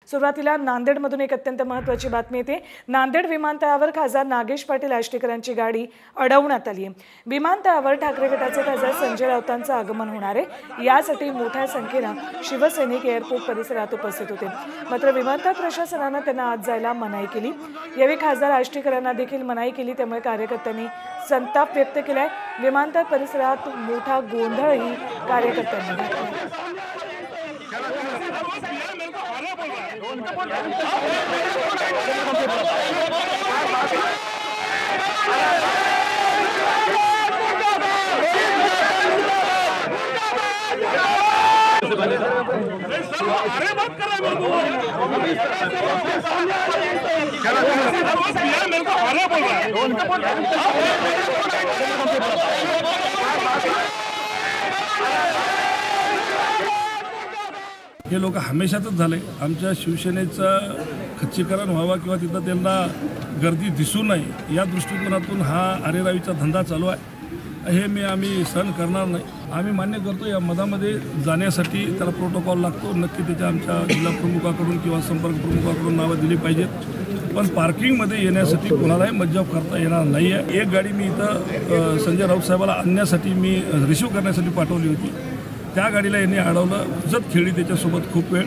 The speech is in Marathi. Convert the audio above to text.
सुरुवातीला नांदेडमधून एक अत्यंत महत्त्वाची बातमी येते। नांदेड विमानतळावर खासदार नागेश पाटील आष्टीकरांची गाडी अडवण्यात आली आहे। विमानतळावर ठाकरे गटाचे खासदार संजय राऊतांचं आगमन होणार आहे। यासाठी मोठ्या संख्येने शिवसैनिक एअरपोर्ट परिसरात उपस्थित होते। मात्र विमानतळ प्रशासनाने त्यांना आत जायला मनाई केली। यावेळी खासदार आष्टीकरांना देखील मनाई केली, त्यामुळे कार्यकर्त्यांनी संताप व्यक्त केलाय। विमानतळ परिसरात मोठा गोंधळही कार्यकर्त्यांनी घातला। अरे बात कर रहा है मेरे को अरे बोल रहा हे लोक हमेशाच झाले। आमच्या शिवसेनेचं खच्चीकरण व्हावा किंवा तिथं त्यांना गर्दी दिसू नये या दृष्टिकोनातून हा अरेरावीचा धंदा चालू आहे। हे आम्ही सहन करणार नाही। आम्ही मान्य करतो या मधामध्ये जाण्यासाठी त्याला प्रोटोकॉल लागतो। नक्की त्याच्या आमच्या जिल्हा प्रमुखाकडून किंवा संपर्क प्रमुखाकडून नावं दिली पाहिजेत, पण पार्किंगमध्ये येण्यासाठी कोणालाही मज्जाव करता येणार नाही आहे। एक गाडी मी इथं संजय राऊत साहेबाला आणण्यासाठी मी रिसिव्ह करण्यासाठी पाठवली होती। त्या गाडीला यांनी अडवलं, जत खेळली त्याच्यासोबत खूप वेळ।